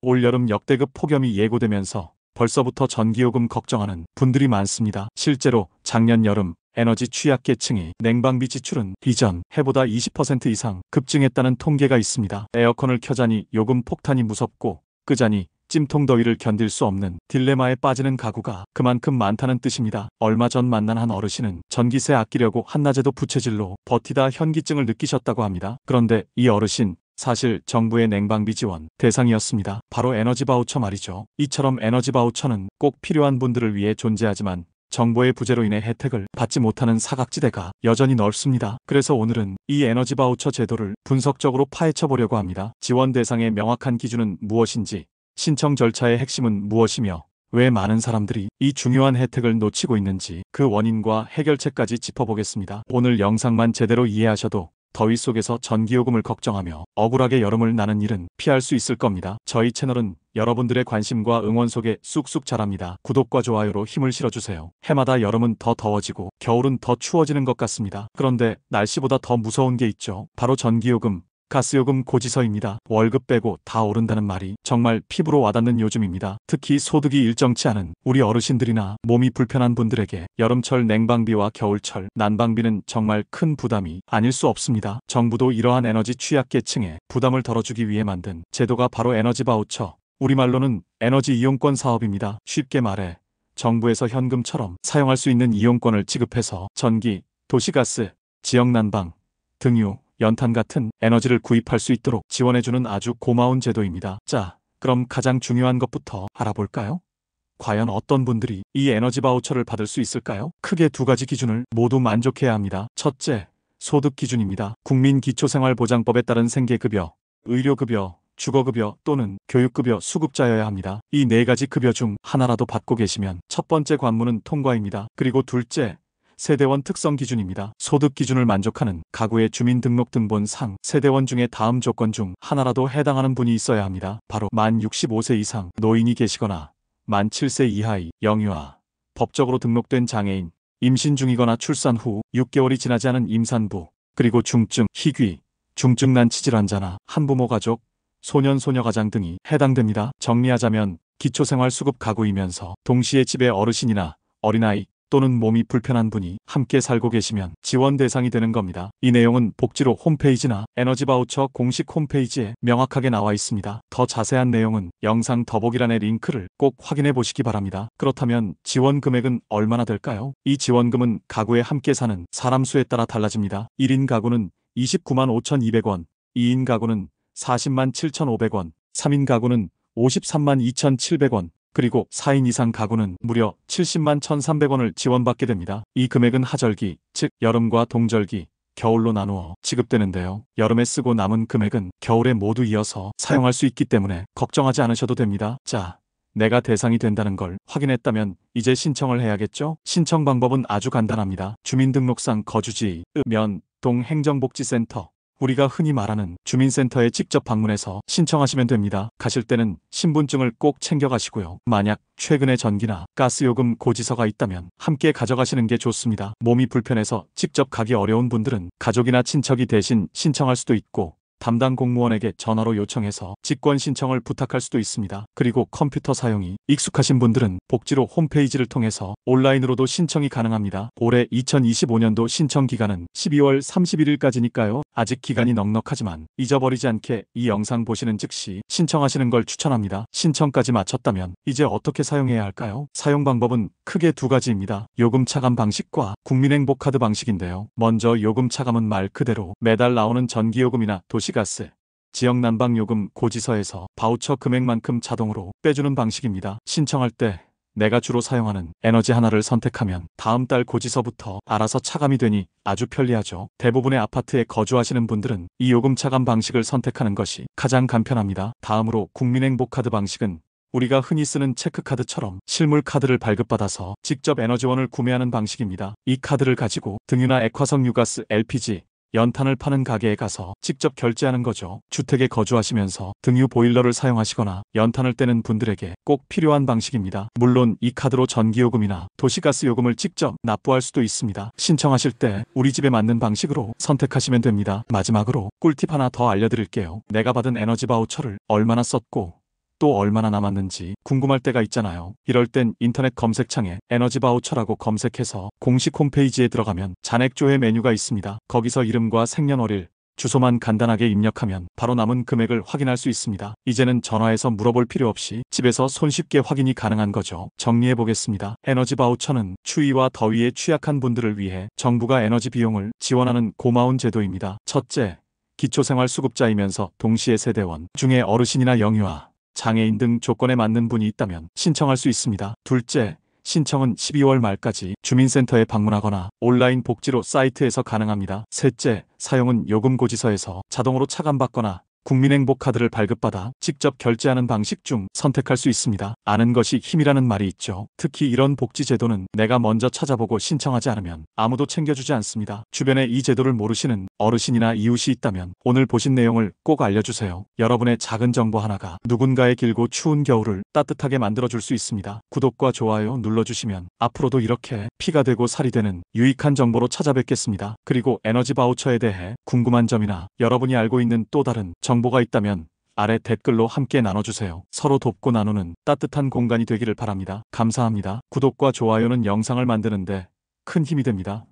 올여름 역대급 폭염이 예고되면서 벌써부터 전기요금 걱정하는 분들이 많습니다. 실제로 작년 여름 에너지 취약계층이 냉방비 지출은 이전 해보다 20% 이상 급증했다는 통계가 있습니다. 에어컨을 켜자니 요금 폭탄이 무섭고 끄자니 찜통 더위를 견딜 수 없는 딜레마에 빠지는 가구가 그만큼 많다는 뜻입니다. 얼마 전 만난 한 어르신은 전기세 아끼려고 한낮에도 부채질로 버티다 현기증을 느끼셨다고 합니다. 그런데 이 어르신 사실 정부의 냉방비 지원 대상이었습니다. 바로 에너지 바우처 말이죠. 이처럼 에너지 바우처는 꼭 필요한 분들을 위해 존재하지만 정부의 부재로 인해 혜택을 받지 못하는 사각지대가 여전히 넓습니다. 그래서 오늘은 이 에너지 바우처 제도를 분석적으로 파헤쳐 보려고 합니다. 지원 대상의 명확한 기준은 무엇인지, 신청 절차의 핵심은 무엇이며 왜 많은 사람들이 이 중요한 혜택을 놓치고 있는지 그 원인과 해결책까지 짚어보겠습니다. 오늘 영상만 제대로 이해하셔도 더위 속에서 전기요금을 걱정하며 억울하게 여름을 나는 일은 피할 수 있을 겁니다. 저희 채널은 여러분들의 관심과 응원 속에 쑥쑥 자랍니다. 구독과 좋아요로 힘을 실어주세요. 해마다 여름은 더 더워지고 겨울은 더 추워지는 것 같습니다. 그런데 날씨보다 더 무서운 게 있죠. 바로 전기요금, 가스요금 고지서입니다. 월급 빼고 다 오른다는 말이 정말 피부로 와닿는 요즘입니다. 특히 소득이 일정치 않은 우리 어르신들이나 몸이 불편한 분들에게 여름철 냉방비와 겨울철 난방비는 정말 큰 부담이 아닐 수 없습니다. 정부도 이러한 에너지 취약계층에 부담을 덜어주기 위해 만든 제도가 바로 에너지 바우처, 우리말로는 에너지 이용권 사업입니다. 쉽게 말해 정부에서 현금처럼 사용할 수 있는 이용권을 지급해서 전기, 도시가스, 지역난방, 등유, 연탄 같은 에너지를 구입할 수 있도록 지원해주는 아주 고마운 제도입니다. 자, 그럼 가장 중요한 것부터 알아볼까요? 과연 어떤 분들이 이 에너지 바우처를 받을 수 있을까요? 크게 두 가지 기준을 모두 만족해야 합니다. 첫째, 소득 기준입니다. 국민기초생활보장법에 따른 생계급여, 의료급여, 주거급여 또는 교육급여 수급자여야 합니다. 이 네 가지 급여 중 하나라도 받고 계시면 첫 번째 관문은 통과입니다. 그리고 둘째, 세대원 특성 기준입니다. 소득 기준을 만족하는 가구의 주민등록등본상 세대원 중에 다음 조건 중 하나라도 해당하는 분이 있어야 합니다. 바로 만 65세 이상 노인이 계시거나 만 7세 이하의 영유아, 법적으로 등록된 장애인, 임신 중이거나 출산 후 6개월이 지나지 않은 임산부, 그리고 중증, 희귀, 중증 난치질 환자나 한부모 가족, 소년, 소녀가장 등이 해당됩니다. 정리하자면 기초생활수급 가구이면서 동시에 집에 어르신이나 어린아이 또는 몸이 불편한 분이 함께 살고 계시면 지원 대상이 되는 겁니다. 이 내용은 복지로 홈페이지나 에너지 바우처 공식 홈페이지에 명확하게 나와 있습니다. 더 자세한 내용은 영상 더보기란의 링크를 꼭 확인해 보시기 바랍니다. 그렇다면 지원 금액은 얼마나 될까요? 이 지원금은 가구에 함께 사는 사람 수에 따라 달라집니다. 1인 가구는 29만 5,200원, 2인 가구는 40만 7,500원, 3인 가구는 53만 2,700원, 그리고 4인 이상 가구는 무려 70만 1,300원을 지원받게 됩니다. 이 금액은 하절기, 즉 여름과 동절기, 겨울로 나누어 지급되는데요. 여름에 쓰고 남은 금액은 겨울에 모두 이어서 사용할 수 있기 때문에 걱정하지 않으셔도 됩니다. 자, 내가 대상이 된다는 걸 확인했다면 이제 신청을 해야겠죠? 신청 방법은 아주 간단합니다. 주민등록상 거주지, 면, 동 행정복지센터, 우리가 흔히 말하는 주민센터에 직접 방문해서 신청하시면 됩니다. 가실 때는 신분증을 꼭 챙겨가시고요. 만약 최근에 전기나 가스요금 고지서가 있다면 함께 가져가시는 게 좋습니다. 몸이 불편해서 직접 가기 어려운 분들은 가족이나 친척이 대신 신청할 수도 있고 담당 공무원에게 전화로 요청해서 직권 신청을 부탁할 수도 있습니다. 그리고 컴퓨터 사용이 익숙하신 분들은 복지로 홈페이지를 통해서 온라인으로도 신청이 가능합니다. 올해 2025년도 신청 기간은 12월 31일까지니까요. 아직 기간이 넉넉하지만 잊어버리지 않게 이 영상 보시는 즉시 신청하시는 걸 추천합니다. 신청까지 마쳤다면 이제 어떻게 사용해야 할까요? 사용 방법은 크게 두 가지입니다. 요금 차감 방식과 국민행복카드 방식인데요. 먼저 요금 차감은 말 그대로 매달 나오는 전기요금이나 도시가스, 지역난방요금 고지서에서 바우처 금액만큼 자동으로 빼주는 방식입니다. 신청할 때 내가 주로 사용하는 에너지 하나를 선택하면 다음 달 고지서부터 알아서 차감이 되니 아주 편리하죠. 대부분의 아파트에 거주하시는 분들은 이 요금 차감 방식을 선택하는 것이 가장 간편합니다. 다음으로 국민행복카드 방식은 우리가 흔히 쓰는 체크카드처럼 실물 카드를 발급받아서 직접 에너지원을 구매하는 방식입니다. 이 카드를 가지고 등유나 액화석 유가스, LPG, 연탄을 파는 가게에 가서 직접 결제하는 거죠. 주택에 거주하시면서 등유 보일러를 사용하시거나 연탄을 떼는 분들에게 꼭 필요한 방식입니다. 물론 이 카드로 전기요금이나 도시가스 요금을 직접 납부할 수도 있습니다. 신청하실 때 우리 집에 맞는 방식으로 선택하시면 됩니다. 마지막으로 꿀팁 하나 더 알려드릴게요. 내가 받은 에너지 바우처를 얼마나 썼고 또 얼마나 남았는지 궁금할 때가 있잖아요. 이럴 땐 인터넷 검색창에 에너지 바우처라고 검색해서 공식 홈페이지에 들어가면 잔액조회 메뉴가 있습니다. 거기서 이름과 생년월일, 주소만 간단하게 입력하면 바로 남은 금액을 확인할 수 있습니다. 이제는 전화해서 물어볼 필요 없이 집에서 손쉽게 확인이 가능한 거죠. 정리해 보겠습니다. 에너지 바우처는 추위와 더위에 취약한 분들을 위해 정부가 에너지 비용을 지원하는 고마운 제도입니다. 첫째, 기초생활수급자이면서 동시에 세대원 중에 어르신이나 영유아, 장애인 등 조건에 맞는 분이 있다면 신청할 수 있습니다. 둘째, 신청은 12월 말까지 주민센터에 방문하거나 온라인 복지로 사이트에서 가능합니다. 셋째, 사용은 요금고지서에서 자동으로 차감받거나 국민행복카드를 발급받아 직접 결제하는 방식 중 선택할 수 있습니다. 아는 것이 힘이라는 말이 있죠. 특히 이런 복지제도는 내가 먼저 찾아보고 신청하지 않으면 아무도 챙겨주지 않습니다. 주변에 이 제도를 모르시는 어르신이나 이웃이 있다면 오늘 보신 내용을 꼭 알려주세요. 여러분의 작은 정보 하나가 누군가의 길고 추운 겨울을 따뜻하게 만들어줄 수 있습니다. 구독과 좋아요 눌러주시면 앞으로도 이렇게 피가 되고 살이 되는 유익한 정보로 찾아뵙겠습니다. 그리고 에너지 바우처에 대해 궁금한 점이나 여러분이 알고 있는 또 다른 정보가 있다면 아래 댓글로 함께 나눠주세요. 서로 돕고 나누는 따뜻한 공간이 되기를 바랍니다. 감사합니다. 구독과 좋아요는 영상을 만드는데 큰 힘이 됩니다.